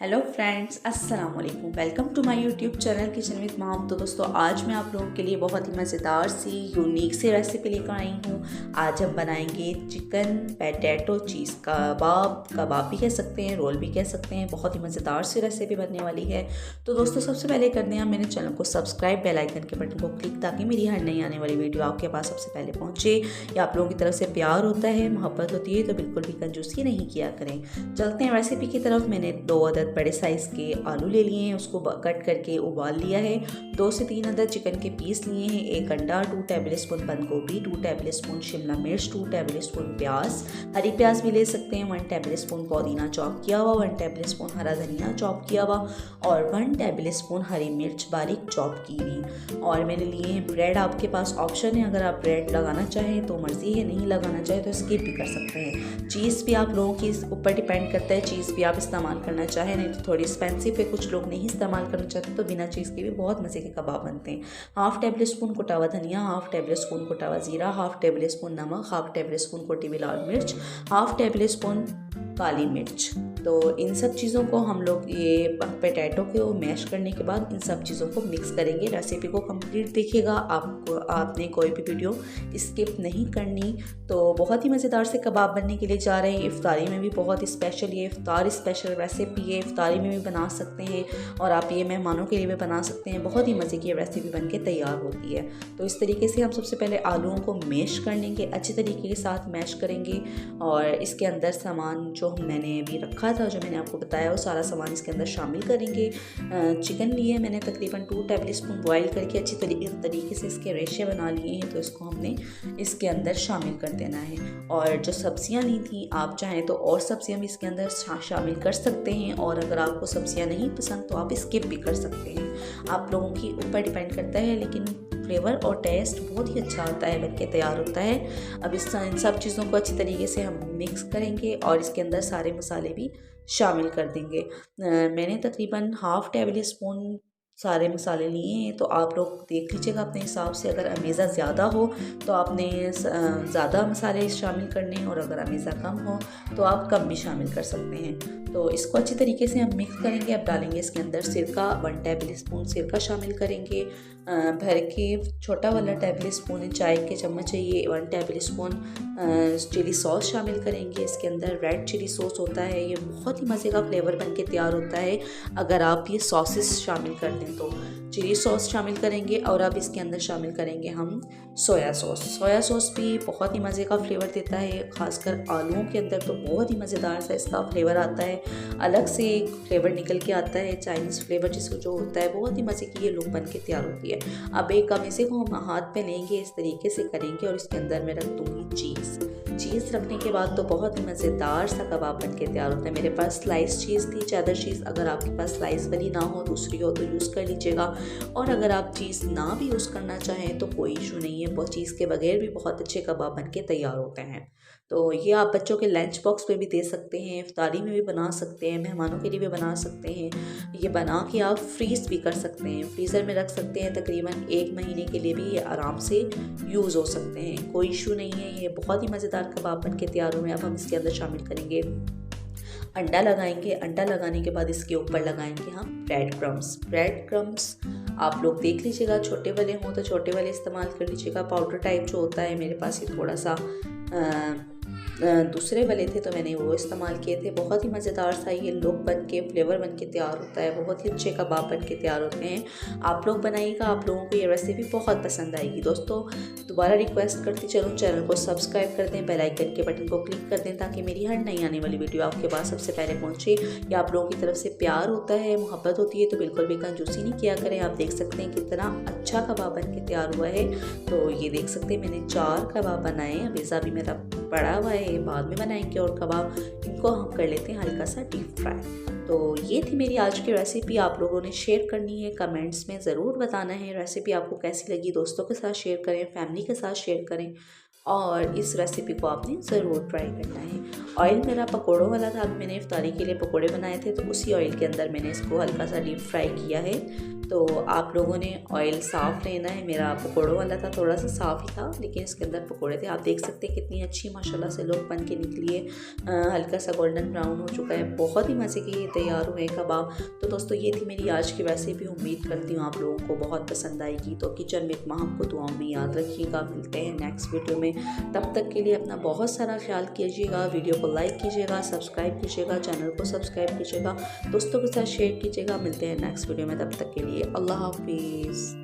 Hello friends, अस्सलाम वालेकुम। Welcome to my YouTube channel kitchen with mom. तो दोस्तों, आज मैं आप लोगों के लिए बहुत ही मज़ेदार सी यूनिक सी रेसिपी लेकर आई हूँ। आज हम बनाएंगे चिकन पैटेटो चीज़ कबाब। कबाब भी कह सकते हैं, रोल भी कह सकते हैं। बहुत ही मज़ेदार सी रेसिपी बनने वाली है। तो दोस्तों, सबसे पहले करते हैं मेरे चैनल को सब्सक्राइब, बेल आइकन के बटन को क्लिक, ताकि मेरी हर नई आने वाली वीडियो आपके पास सबसे पहले पहुँचे। या आप लोगों की तरफ से प्यार होता है, मोहब्बत होती है, तो बिल्कुल भी कंजूसी नहीं किया करें। चलते हैं रेसिपी की तरफ। मैंने 2 अदद बड़े साइज़ के आलू ले लिए हैं, उसको कट करके उबाल लिया है। 2 से 3 अदद चिकन के पीस लिए हैं। 1 अंडा, 2 टेबल स्पून बंद गोभी, 2 टेबल स्पून शिमला मिर्च, 2 टेबल स्पून प्याज, हरी प्याज भी ले सकते हैं, 1 टेबल स्पून पुदीना चॉप किया हुआ, 1 टेबल स्पून हरा धनिया चॉप किया हुआ और 1 टेबल स्पून हरी मिर्च बारीक चॉप की हुई। और मैंने लिए हैं ब्रेड। आपके पास ऑप्शन है, अगर आप ब्रेड लगाना चाहें तो मर्ज़ी है, नहीं लगाना चाहें तो स्किप भी कर सकते हैं। चीज़ भी आप लोगों की ऊपर डिपेंड करता है, चीज़ भी आप इस्तेमाल करना चाहें, नहीं तो थोड़ी एक्सपेंसिव है, कुछ लोग नहीं इस्तेमाल करना चाहते, तो बिना चीज़ के भी बहुत मज़े के कबाब बनते हैं। 1/2 टेबल स्पून कुटा हुआ धनिया, 1/2 टेबल स्पून कुटा हुआ जीरा, 1/2 टेबल स्पून नमक, 1/2 टेबल स्पून कुटी हुई लाल मिर्च, 1/2 टेबल स्पून काली मिर्च। तो इन सब चीज़ों को हम लोग ये पोटैटो को मैश करने के बाद इन सब चीज़ों को मिक्स करेंगे। रेसिपी को कंप्लीट देखिएगा, आपने कोई भी वीडियो स्किप नहीं करनी। तो बहुत ही मज़ेदार से कबाब बनने के लिए जा रहे हैं। इफ्तारी में भी बहुत स्पेशल, ये इफ्तार स्पेशल रेसिपी है। इफ्तारी में भी बना सकते हैं और आप ये मेहमानों के लिए भी बना सकते हैं। बहुत ही मज़े की रेसिपी बन के तैयार होती है। तो इस तरीके से हम सबसे पहले आलूओं को मैश कर लेंगे, अच्छे तरीके के साथ मैश करेंगे। और इसके अंदर सामान जो मैंने अभी रखा था, जो मैंने आपको बताया, वो सारा सामान इसके अंदर शामिल करेंगे। चिकन लिए मैंने तकरीबन 2 टेबल स्पून बॉयल करके अच्छी तरीके से इसके रेशे बना लिए हैं, तो इसको हमने इसके अंदर शामिल कर देना है। और जो सब्जियां ली थी, आप चाहें तो और सब्जियां भी इसके अंदर शामिल कर सकते हैं, और अगर आपको सब्जियां नहीं पसंद तो आप स्किप भी कर सकते हैं। आप लोगों की ऊपर डिपेंड करता है, लेकिन फ्लेवर और टेस्ट बहुत ही अच्छा आता है, बनके तैयार होता है। अब इन सब चीज़ों को अच्छी तरीके से हम मिक्स करेंगे और इसके अंदर सारे मसाले भी शामिल कर देंगे। मैंने तकरीबन 1/2 टेबल स्पून सारे मसाले लिए हैं, तो आप लोग देख लीजिएगा अपने हिसाब से। अगर अमेज़ा ज़्यादा हो तो आपने ज़्यादा मसाले शामिल करने हैं, और अगर अमेज़ा कम हो तो आप कम भी शामिल कर सकते हैं। तो इसको अच्छी तरीके से हम मिक्स करेंगे। अब डालेंगे इसके अंदर सिरका, 1 टेबल स्पून सिरका शामिल करेंगे। भर के छोटा वाला टेबल स्पून चाय के चम्मच है ये, 1 टेबल स्पून चिली सॉस शामिल करेंगे। इसके अंदर रेड चिली सॉस होता है, ये बहुत ही मज़े का फ्लेवर बन के तैयार होता है अगर आप ये सॉसेस शामिल कर दें तो। चिली सॉस शामिल करेंगे और अब इसके अंदर शामिल करेंगे हम सोया सॉस। सोया सॉस भी बहुत ही मज़े का फ्लेवर देता है, खासकर आलूओं के अंदर तो बहुत ही मज़ेदार सा इसका फ्लेवर आता है। अलग से एक फ्लेवर निकल के आता है, चाइनीज़ फ्लेवर जिसको जो होता है, बहुत ही मज़े की ये लुक बन के तैयार होती है। अब एक अमेज़े को हम हाथ में लेंगे, इस तरीके से करेंगे और इसके अंदर मैं रख दूँगी चीज़ रखने के बाद तो बहुत ही मज़ेदार सा कबाब बन के तैयार होता है। मेरे पास स्लाइस चीज़ थी, चेडर चीज़। अगर आपके पास स्लाइस वाली ना हो, दूसरी हो, तो यूज़ कर लीजिएगा। और अगर आप चीज़ ना भी यूज़ करना चाहें तो कोई इशू नहीं है, वो चीज़ के बगैर भी बहुत अच्छे कबाब बन के तैयार होते हैं। तो ये आप बच्चों के लंच बॉक्स में भी दे सकते हैं, इफ्तारी में भी बना सकते हैं, मेहमानों के लिए भी बना सकते हैं। ये बना के आप फ्रीज़ भी कर सकते हैं, फ्रीज़र में रख सकते हैं। तकरीबन 1 महीने के लिए भी ये आराम से यूज़ हो सकते हैं, कोई इशू नहीं है। ये बहुत ही मज़ेदार कबाब बन के तैयार हुए। अब हम इसके अंदर शामिल करेंगे अंडा लगाएंगे। अंडा लगाने के बाद इसके ऊपर लगाएंगे हम ब्रेड क्रम्स। आप लोग देख लीजिएगा, छोटे वाले हों तो छोटे वाले इस्तेमाल कर लीजिएगा। पाउडर टाइप जो होता है, मेरे पास ये थोड़ा सा दूसरे वाले थे तो मैंने वो इस्तेमाल किए थे। बहुत ही मज़ेदार सा ये लुक बन के, फ्लेवर बन के तैयार होता है, बहुत ही अच्छे कबाब बन के तैयार होते हैं। आप लोग बनाइएगा, आप लोगों को ये रेसिपी बहुत पसंद आएगी। दोस्तों, दोबारा रिक्वेस्ट करती चलूँ, चैनल को सब्सक्राइब कर दें, बेल आइकन के बटन को क्लिक कर दें, ताकि मेरी हर नई आने वाली वीडियो आपके पास सबसे पहले पहुँचे। या आप लोगों की तरफ से प्यार होता है, मोहब्बत होती है, तो बिल्कुल भी कंजूसी नहीं किया करें। आप देख सकते हैं कितना अच्छा कबाब बन के तैयार हुआ है। तो ये देख सकते हैं मैंने 4 कबाब बनाए हैं। अमेज़ा भी मेरा पड़ा हुआ है, ये बाद में बनाएंगे। और कबाब इनको हम कर लेते हैं हल्का सा डीप फ्राई। तो ये थी मेरी आज की रेसिपी। आप लोगों ने शेयर करनी है, कमेंट्स में ज़रूर बताना है रेसिपी आपको कैसी लगी। दोस्तों के साथ शेयर करें, फैमिली के साथ शेयर करें, और इस रेसिपी को आपने ज़रूर ट्राई करना है। ऑयल मेरा पकौड़ों वाला था। अभी मैंने इफ्तारी के लिए पकौड़े बनाए थे, तो उसी ऑयल के अंदर मैंने इसको हल्का सा डीप फ्राई किया है। तो आप लोगों ने ऑयल साफ़ लेना है। मेरा पकौड़ों वाला था, थोड़ा सा साफ़ ही था, लेकिन इसके अंदर पकौड़े थे। आप देख सकते हैं कितनी अच्छी माशाल्लाह से लोग बन के निकली है। हल्का सा गोल्डन ब्राउन हो चुका है, बहुत ही मज़े के ये तैयार हुए कबाब। तो दोस्तों ये थी मेरी आज की रेसिपी। उम्मीद करती हूँ आप लोगों को बहुत पसंद आएगी। तो किचन विद माम को दुआओं में याद रखिएगा। मिलते हैं नेक्स्ट वीडियो में, तब तक के लिए अपना बहुत सारा ख्याल कीजिएगा। वीडियो को लाइक कीजिएगा, सब्सक्राइब कीजिएगा, चैनल को सब्सक्राइब कीजिएगा, दोस्तों के साथ शेयर कीजिएगा। मिलते हैं नेक्स्ट वीडियो में, तब तक के लिए अल्लाह हाफिज़।